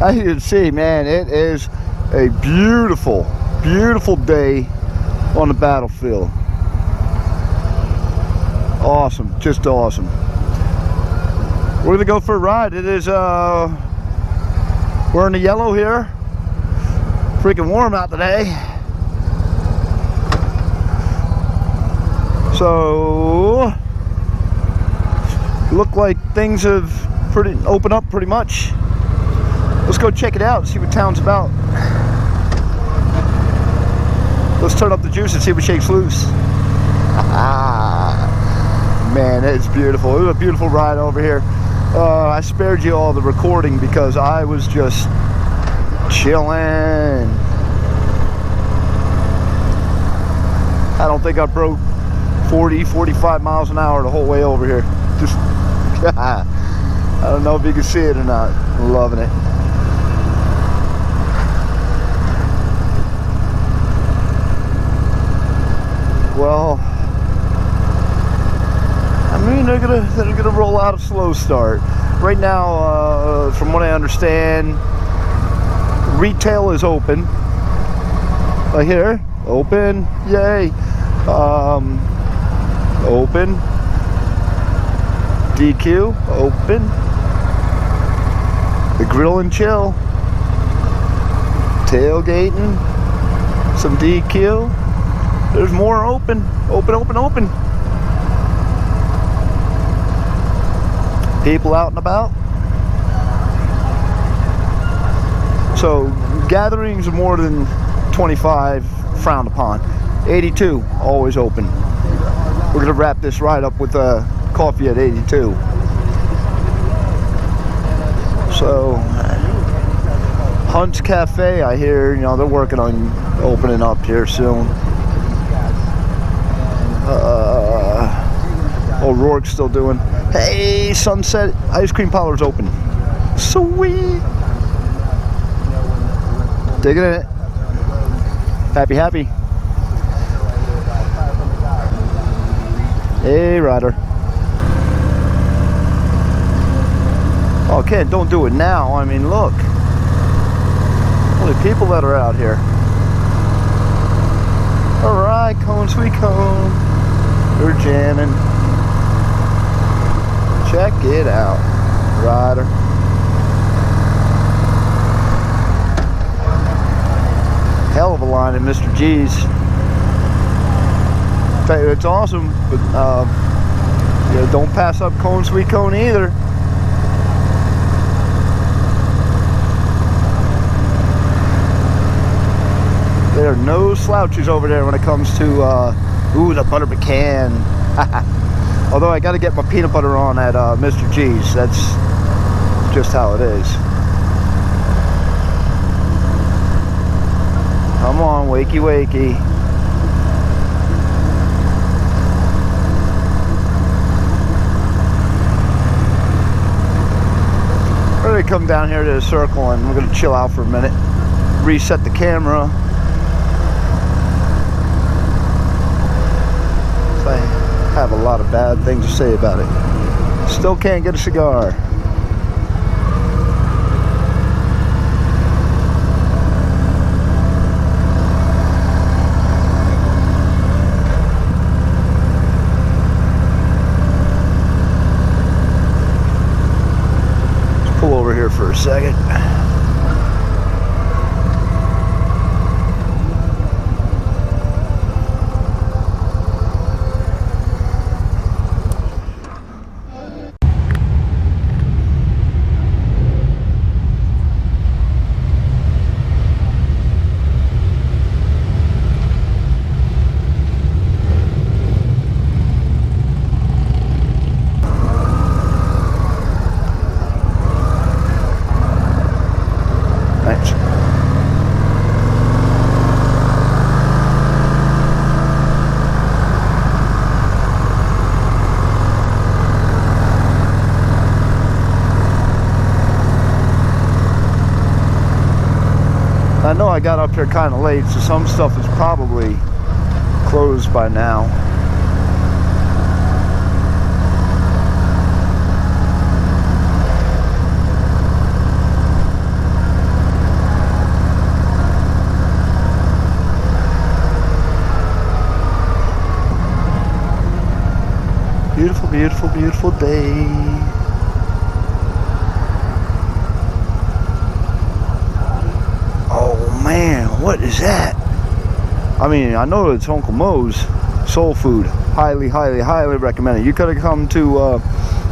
As you can see, man, it is a beautiful, beautiful day on the battlefield. Awesome, just awesome. We're gonna go for a ride. It is we're in the yellow here. Freaking warm out today. So look like things have opened up pretty much. Let's go check it out and see what town's about. Let's turn up the juice and see what shakes loose. Man, it's beautiful. It was a beautiful ride over here. I spared you all the recording because I was just chilling. I don't think I broke 40, 45 miles an hour the whole way over here. Just, I don't know if you can see it or not. I'm loving it. Well, I mean, they're gonna roll out a slow start. Right now, from what I understand, retail is open. Right here, open, yay. Open. DQ, open. The grill and chill. Tailgating. Some DQ. There's more open. Open, open, open. People out and about. So gatherings of more than 25 frowned upon. 82 always open. We're gonna wrap this ride up with coffee at 82. So Hunt's Cafe, I hear, you know, they're working on opening up here soon. O'Rourke's still doing. Hey, Sunset Ice Cream Parlor's open. Sweet. Digging it. Happy, happy. Hey, Ryder. Oh, Ken, don't do it now. I mean, look. Holy people that are out here. All right, cone, sweet cone. We're jamming. Check it out, Ryder. Hell of a line in Mr. G's. Tell you, it's awesome, but yeah, don't pass up cone, sweet cone either. There are no slouches over there when it comes to ooh, the butter pecan. Although I got to get my peanut butter on at Mr. G's. That's just how it is. Come on, wakey wakey. We're going to come down here to the circle and we're going to chill out for a minute. Reset the camera. I have a lot of bad things to say about it. Still can't get a cigar. Let's pull over here for a second. I know I got up here kind of late, so some stuff is probably closed by now. beautiful, beautiful day. Oh man, what is that? I mean, I know it's Uncle Mo's soul food. Highly, highly, highly recommend it. You could have come to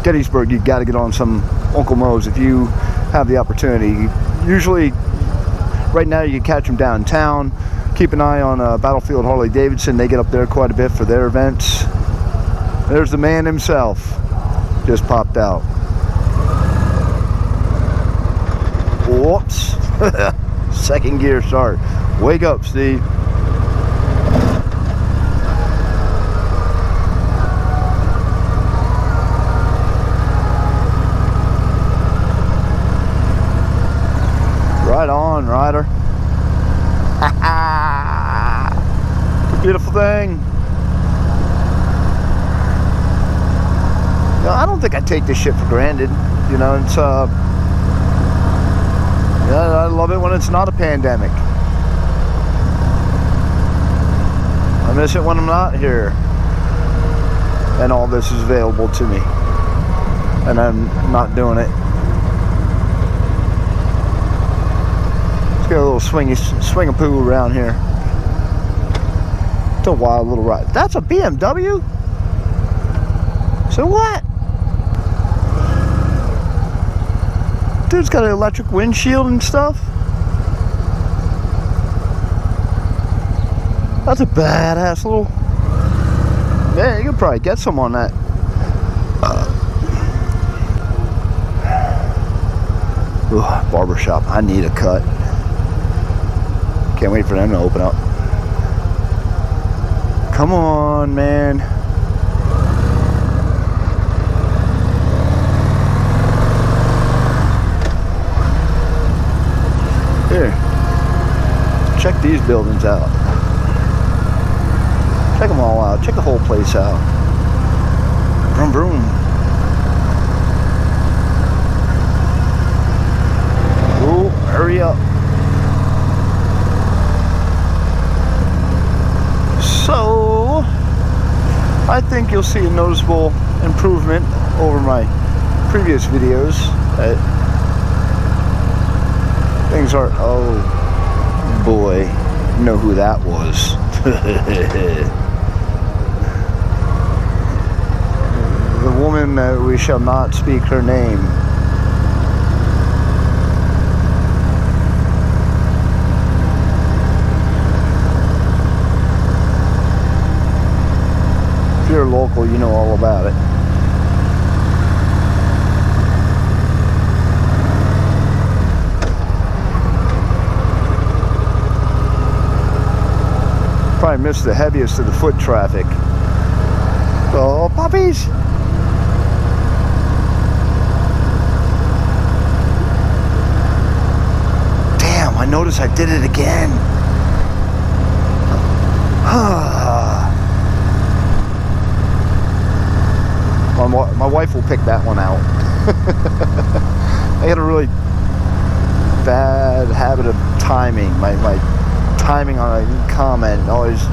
Gettysburg. You got to get on some Uncle Mo's if you have the opportunity. Usually, right now you can catch them downtown. Keep an eye on Battlefield Harley-Davidson. They get up there quite a bit for their events. There's the man himself. Just popped out. Whoops. Second gear start. Wake up, Steve. Right on, Ryder. Beautiful thing. No, I don't think I take this shit for granted. You know, it's yeah, I love it when it's not a pandemic. I miss it when I'm not here and all this is available to me and I'm not doing it. Let's get a little swing a poo around here. It's a wild little ride. That's a BMW? So what? Dude's got an electric windshield and stuff. That's a badass little... Yeah, you could probably get some on that. Barbershop. I need a cut. Can't wait for them to open up. Come on, man. Here. Check these buildings out. Check them all out. Check the whole place out. Vroom, vroom. Oh, hurry up. So, I think you'll see a noticeable improvement over my previous videos. Things are, oh boy, you know who that was. The woman, we shall not speak her name. If you're local, you know all about it. Probably missed the heaviest of the foot traffic. Oh, puppies! Damn, I noticed I did it again. My wife will pick that one out. I got a really bad habit of timing. My timing on a comment always.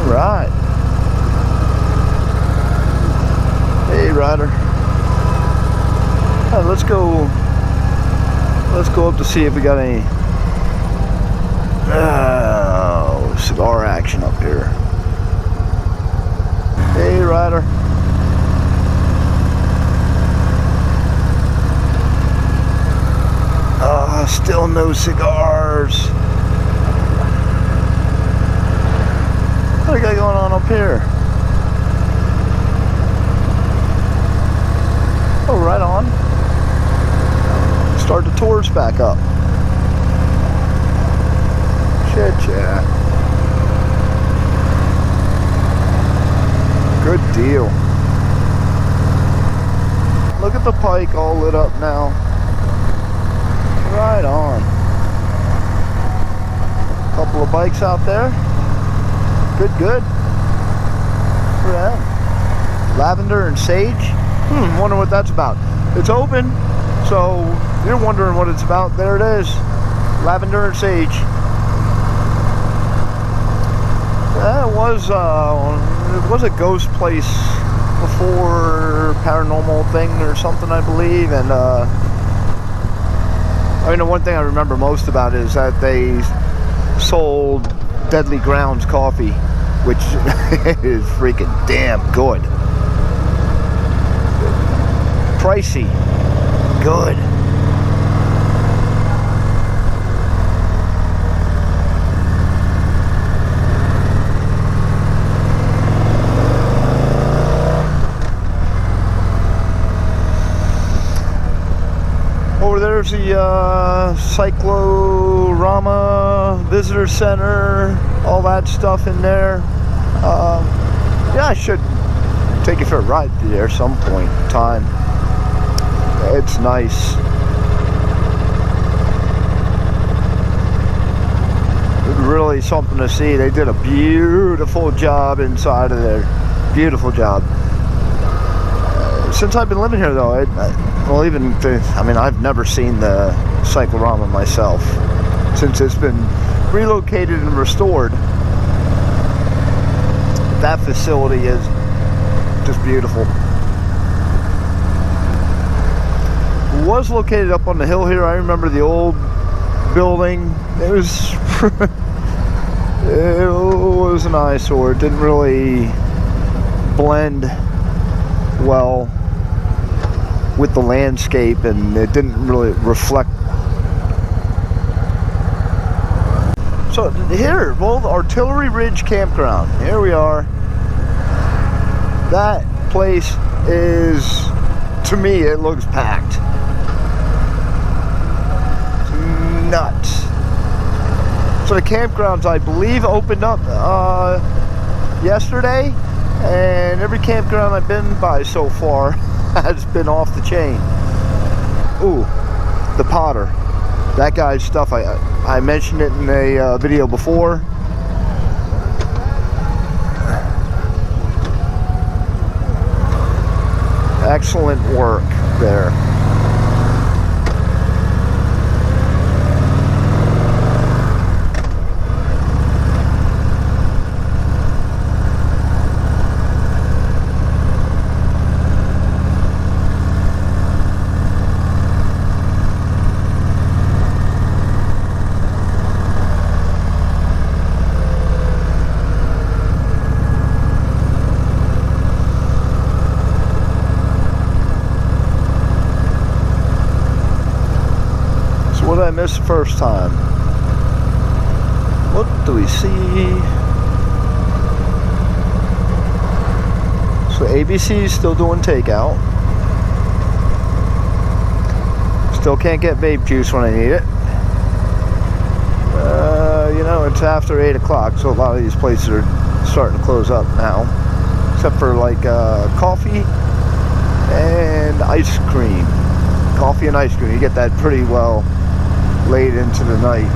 Right. Hey, Ryder. Let's go up to see if we got any cigar action up here. Hey, Ryder. Still no cigars. What do we got going on up here? Oh, right on. Start the tours back up. Shit, yeah. Good deal. Look at the pike all lit up now. Right on. Couple of bikes out there. Good. Yeah. Lavender and sage. Wonder what that's about. It's open, so you're wondering what it's about. There it is. Lavender and sage. It was a ghost place before, paranormal thing or something, I believe. And I mean, the one thing I remember most about it is that they sold Deadly Grounds coffee, which is freaking damn good. Pricey, good. Over there's the Cyclorama Visitor Center, all that stuff in there. Yeah, I should take you for a ride through there some point in time. It's nice. It's really something to see. They did a beautiful job inside of there. Beautiful job. Since I've been living here, though, I've never seen the Cyclorama myself. Since it's been relocated and restored, that facility is just beautiful. It was located up on the hill here. I remember the old building. It was it was an eyesore. It didn't really blend well with the landscape, and it didn't really reflect. So here, well, the Artillery Ridge Campground. Here we are. That place is, to me, it looks packed. It's nuts. So the campgrounds, I believe, opened up yesterday, and every campground I've been by so far has been off the chain. Ooh, the Potter. That guy's stuff, I mentioned it in a video before. Excellent work there. What did I miss the first time? What do we see? So ABC is still doing takeout. Still can't get vape juice when I need it. You know, it's after 8 o'clock, so a lot of these places are starting to close up now. Except for like coffee and ice cream. Coffee and ice cream, you get that pretty well late into the night.